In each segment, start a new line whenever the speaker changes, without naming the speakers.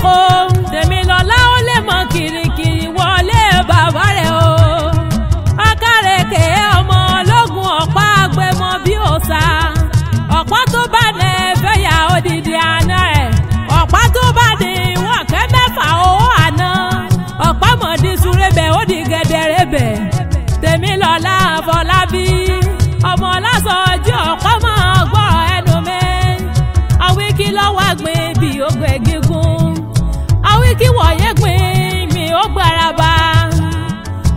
lóko Tèmilọ́lá ó lè mọ kìrìkìrì wọlé bàbá rẹ̀ o. Ọ̀kàrèké ọmọ ológun ọ̀pá agbẹmọ bí òòṣà. Ọ̀pá tó bá nẹ fẹ́yà odidi àná rẹ̀. Ọ̀pá tó bá ní wọ́n kẹ́ mẹ́fà owó àná. Ọ̀pá mọ̀dí súrébẹ̀ ó di gẹ̀dẹ̀rẹ̀bẹ̀. Tèmilọ́lá Àfọlábí ọmọ lásán ojú ọ̀pá máa gbọ́ ẹnu mi. Àwíkí lọ́wọ́ gbin bí ó gbẹ gígùn. Àwíkí wọ̀nyẹ́ gbin mi ó gbàràbà.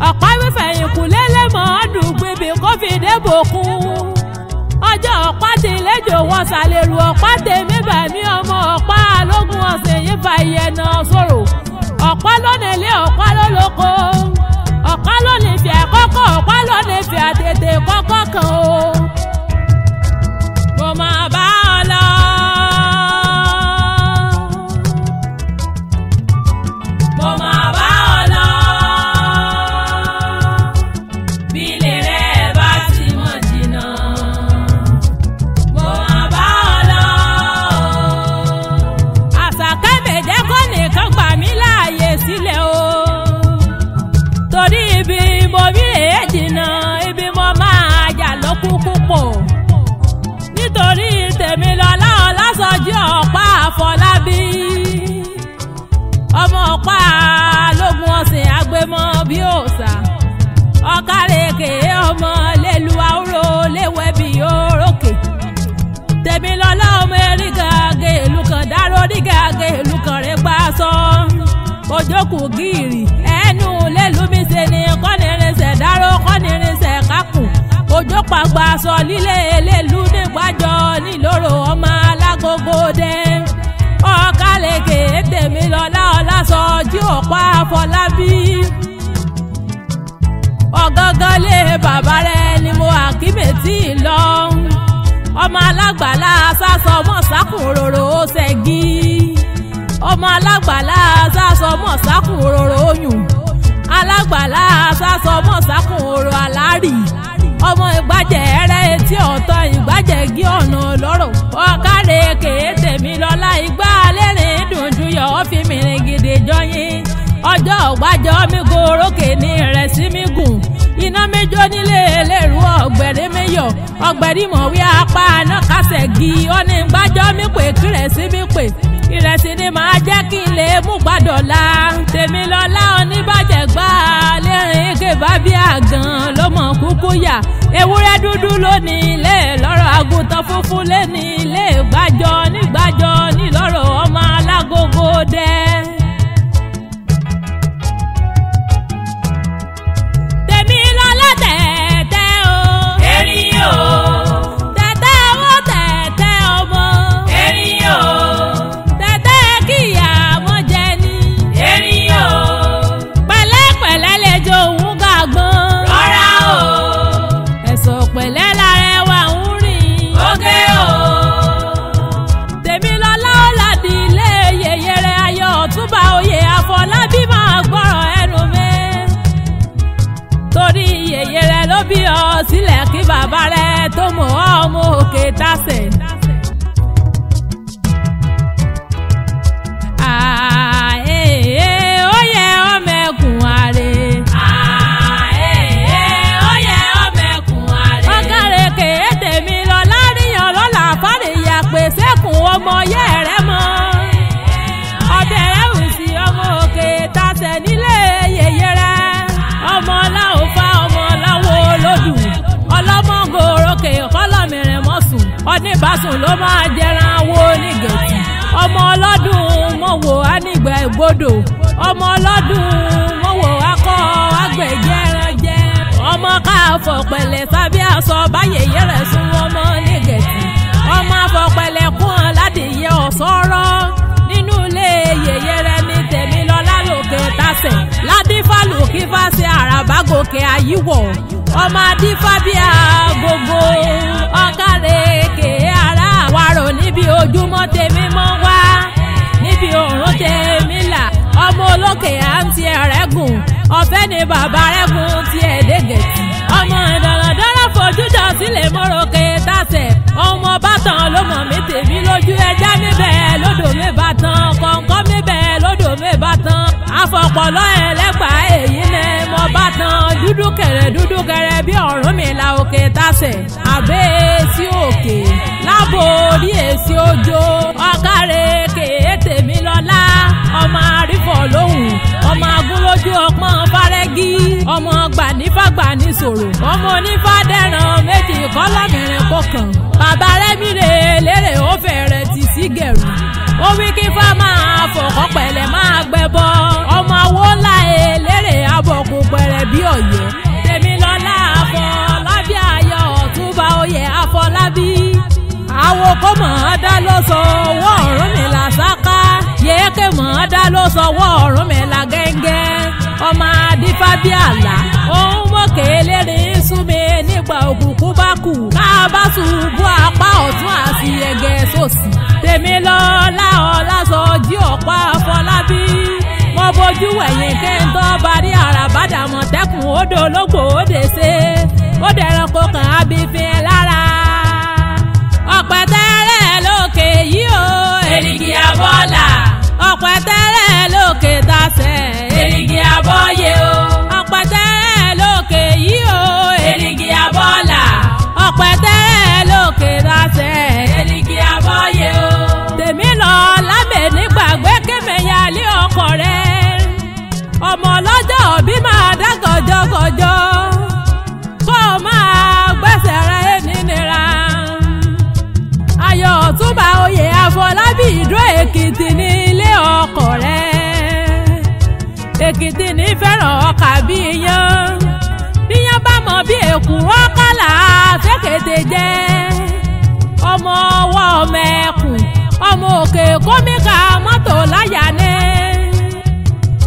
Ọ̀pá wífẹ̀yìn kù lélẹ́mọ̀ ọdún gbìbì kó fi débò kún. Ọjọ́ ọ̀pá ti lẹ́jọ́ wọn ṣàlérù ọ̀pá tèmi bàmí ọmọ ọ̀pá lógún ọ̀sẹ̀ yìí fa ìyẹnà sọ̀rọ̀. Ọ̀pá lónìí lé ọ̀pá lólóko. Ọ̀pá lónìí fi àkọ́kọ́ ọ̀pá lónìí fi àtètè kọ́kọ́ kan o. Mo máa bá ọ lọ. Mo máa bá ọ lọ. Bí ilé rẹ̀ bá ti mọ̀ jìnnà. Mo máa bá ọ lọ. Àṣàkẹ́ méje kọ́ nìkan gbà mí láàyè sílẹ̀ o. Torí ibi mo bí èé jìnnà ibi mo máa jà lókùnkùn pọ̀. Nítorí Tèmilọ́lá Ọlásọjí ọ̀pá Àfọlábí. Ọmọ ọ̀pá lógún ọ̀sìn agbémọ bí òòṣà. Ọ̀kàrèké ọmọ lélu àwòrò léwẹ́ bí orókè. Tèmilọ́lá ọmọ erígàgé ìlú kan dáró rígàgé ìlú kan rẹ̀ gbà sọ. Ojókù gírì ẹnu lélùmí ṣe ni kọ́nirinṣẹ̀ dáró kọ́nirinṣẹ̀ kákùn. Òjò pàgbà sọ lílé elélu nígbàjọ nílòrò ọmọ alágógó dé. Ọ̀kàrèké Tèmilọ́lá Ọlásọjí ọ̀pá Àfọlábí. Ọ̀gángan lé bàbá rẹ̀ ni mo àkímẹ̀tì lọ. Ọmọ alágbàlá sásọ mọ̀ sákùn òróró ṣẹ́gi. Ọmọ alágbàlá sásọ mọ̀ sákùn òróró oyún. Alágbàlá sásọ mọ̀ sákùn òrò àlárì. Ọmọ ìgbàjẹ́ ẹrẹ́ etí ọ̀tọ̀ ìgbàjẹ́ gí ọ̀nà lọ́rọ̀. Ọ̀kàrèké Tèmilọ́lá igbá lẹ́rìn dùnjú yọ̀ ọ́ fi mìíràn gidi jọyìn. Ọjọ́ ọ̀gbájọ́ mi gorókè ní ìrẹsì mi gùn. Iná méjó nílé eléru ọ̀gbẹ̀rí mi yọ̀. Ọ̀gbẹ̀rí mọ̀wé apá iná kásẹ̀ gi. Ó ní gbájọ́ mi pè kírẹ̀sì mi pè. Ìrẹsì ni màá jẹ́ kí n lè mú gbàdọ̀la. Tèmilọ́lá oníbàjẹ́ gbá lẹ́rìn ké bá bí àgàn ló mọ̀ kúkú yà. Ewúrẹ́ dúdú lónìí ilé lọ́rọ̀ àgùntàn funfun lé ní ilé gbàjọ nígbàjọ nílọ́rọ̀ ọmọ alágógó dẹ́. Tèmilọ́lá tẹ̀tẹ̀ o. Erin o. Tẹ̀tẹ̀ owó tẹ̀tẹ̀ ọmọ. Erin o. Tẹ̀tẹ̀ kíyà mọ́ jẹ ní. Erin o. Pẹ̀lẹ́pẹ̀lẹ́ lè jo òun gàgbọ́n. Rọra o. Ẹ̀sọ̀ pẹ̀lẹ́ lárẹwà ń rìn. Oge o. Tèmilọ́lá Ọládì ilé yèyé rẹ̀ ayọ̀ Ọ̀túnba oyè Àfọlábí máa gbọ́rọ̀ ẹnu mi. Torí yèyé rẹ̀ ló bí ọ sílẹ̀ kí bàbá rẹ̀ tó mọ̀ ọ́ ọmọ òkè tásẹ̀. Ó yẹ ọmọ ẹkùn àrè. Ó yẹ ọmọ ẹkùn àrè. Ọ̀kàrèké Tèmilọ́lá ríyan lọ́la fàríyà pèsè kùn ọmọ yẹ́ rẹ̀ mọ́. Ọbẹ̀ rẹ̀ wù sí ọmọ òkè tásẹ̀ nílé yèyé rẹ̀. Ọmọ láwo fa ọmọ láwo olódù. Ọlọ́mọ gòrókè kọ́lọ́mìrìn mọ́sùn. Oníbàsùn ló máa jẹran wo nígẹ̀tì. Ọmọ ọlọ́dún mọ̀wò ánígbà ìgbodò. Ọmọ ọlọ́dún mọ̀wò akọ agbẹ̀jẹ̀ran jẹ. Ọmọ káfọ̀ pẹ̀lẹ́ sábẹ́ aṣọ báyẹyẹ rẹ̀ sún ọmọ nígẹ̀tì. Ọmọ afọ̀pẹ̀lẹ̀ kún ọ ládìyẹ ọ̀sọ́rọ́. Nínú ilé yèyé rẹ̀ ní Tèmilọ́lá lòkè tásẹ̀. Ládífàlù kí fásẹ̀ àràbá gòkè àyíwọ̀. Ọmọ adífábíà gbogbo. Ọ̀kàrèké ara àwarò níbi ojúmọ́ tèmi mọ́ wá. Níbi òórùn tèmi là. Ọmọ olókè àǹtí ẹ̀rẹ́ gùn. Ọ̀fẹ́ ni bàbá rẹ̀ gùn ti ẹ̀ẹ́dẹ́gẹ̀tì. Ọmọ ìdọ̀rọ̀dọ́rọ̀ fojú jọ sílẹ̀ mọ́rọ̀kẹ́ tásẹ̀. Ọmọ bàtàn ló mọ̀ mí tèmi lójú ẹja níbẹ̀ lódò mi bàtàn kọ̀ọ̀kan mi bẹ̀ afọpọlọ ẹlẹ́gbà èyí ni mo bá tan dúdú kẹrẹ bí Ọ̀rúnmìlà òkè tàsẹ̀ àbẹ́ sí òkè lábò orí èsì òjò ọ̀kàrẹ̀ kéèté mi lọ́lá ọmọ àrífọ̀ lóhùn ọmọ agúnlójú ọpọ́n fárẹ́gí ọmọ gbànífàgbàní sòrò ọmọ onífàdẹ́ràn méjì kọ́lọ́mìnrin kọkàn bàbá rẹ́mi rè lérè ó fẹ̀rẹ̀ tì sí gẹ̀rù ó wí kí fá máa fọ̀kọ́ pẹ̀lẹ́ máa gbẹ́bọ ọmọ awó ńlá eléré abọ̀kù pẹ̀rẹ̀ bí ọ̀yẹ́ tèmi lọ́lá Àfọlábí ayọ̀ Ọ̀túnba oyè Àfọlábí àwo kó mọ̀ ọ́ dá ló sọ owó Ọ̀rúnmìlà sáká yéèké mọ̀ ọ́ dá ló sọ owó Ọ̀rúnmìlà gẹ́gẹ́ ọmọ adífábí àlá òun mọ̀kè eléré súnmi nígbà òkùnkùn bá kù káàbá ṣubú apá ọ̀tún àti ẹ̀gẹ́ sòsì tèmi lọ́lá Ọlásọjí ọ̀pá Àfọlábí mo bójú wẹ̀yìn kéńtọ́ barí àràbàdà mọ̀tẹ́kùn odò ológbò òde ṣe ó dẹ̀ràn kó kàn á bí fi ẹ lára ọ̀pẹ̀tẹ́rẹ́ lókè yìí o èrìgì abọ́là ọ̀pẹ̀tẹ́rẹ́ lókè tàsẹ̀ èrìgì abọ́yé o ọ̀pẹ̀tẹ́rẹ́ lókè yìí o èrìgì abọ́là ọ̀pẹ̀tẹ́rẹ́ lókè tàsẹ̀ èrìgì abọ́yé o tèmi lọ lábẹ́ nígbàgbé kémẹ̀yàlé ọkọ rẹ̀ ọmọ ọlọ́jọ́ bí máa dá gọjọgọjọ kó máa gbẹ́sẹ̀ rẹ̀ nínira ayọ̀ Ọ̀túnba oyè Àfọlábí Ìdó Èkìtì ní ilé ọkọ rẹ̀ Èkìtì ní fẹ́ràn ọkà bí iyán bíyán bá mọ̀ bí èkùrọ́ kálá fẹ́kẹ̀tẹ̀ jẹ́ ọmọ ọwọ́ ọmọ ẹkùn ọmọ òkè kọ́míkà mọ́tò láyà ní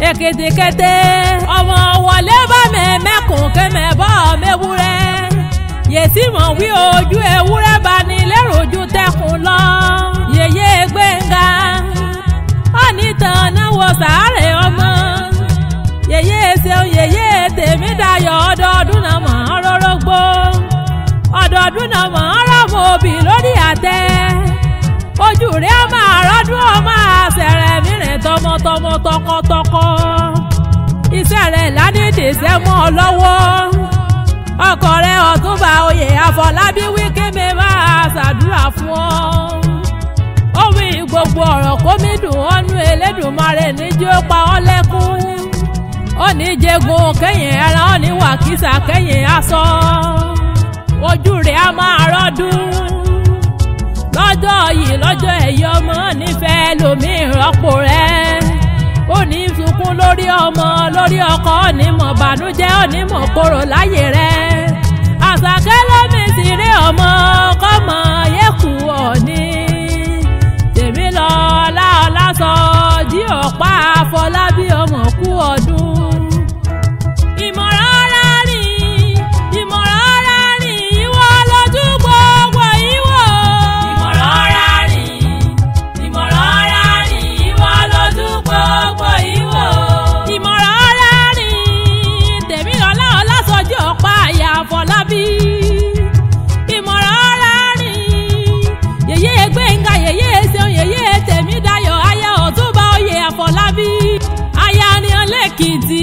èkìtìkété ọmọ wọlé bá mẹ́mẹ́kùn kẹ́mẹ́bọ́ mẹ́wúrẹ́ yèsí mọ̀ wí ojú ewúrẹ́ bá ní léròjú tẹ́kùn lọ yèyé Gbénga ọ̀nìtàn náà wọ sàárè ọmọ yèyé ṣeun yèyé Tèmídayọ̀ ọdọọdún náà mọ̀ ọ́n rórógbó ọdọọdún náà mọ̀ ọ́n rọ́mọ òbí lórí àtẹ ojú rẹ̀ á máa rọ́dún ọmọ àṣẹrẹ̀ mìíràn tọmọtọmọ tọkọtọkọ iṣẹ́ rẹ̀ ládìdìṣẹ́ mọ́ ọ lọ́wọ́ ọkọ rẹ̀ Ọ̀túnba oyè Àfọlábí wí kéme máa ṣàdúrà fún ọ ó wí gbogbo ọ̀rọ̀ kómi dùn ọ́nú Elédùmarè níjó pa ọ́ lẹ́kún ó ní jẹgun kẹ́yìn ẹran ó ní wàkísà kẹ́yìn aṣọ ojú rẹ̀ á máa rọ́dún lọ́jọ́ yìí lọ́jọ́ ẹ̀yọ́ ọmọ nífẹ̀ẹ́ lómi ìrọ́pò rẹ̀ ó ní sunkún lórí ọmọ lórí ọkọ onímọ̀ bànújẹ́ onímọ̀ kóró láyé rẹ̀ Àṣàkẹ́ lómi sì rí ọmọ kọ́mọ yẹ́kù ọ̀ní tèmi lọ́lá Ọlásọjí ọ̀pá Àfọlábí ọmọ kú ọdún. Èkìtì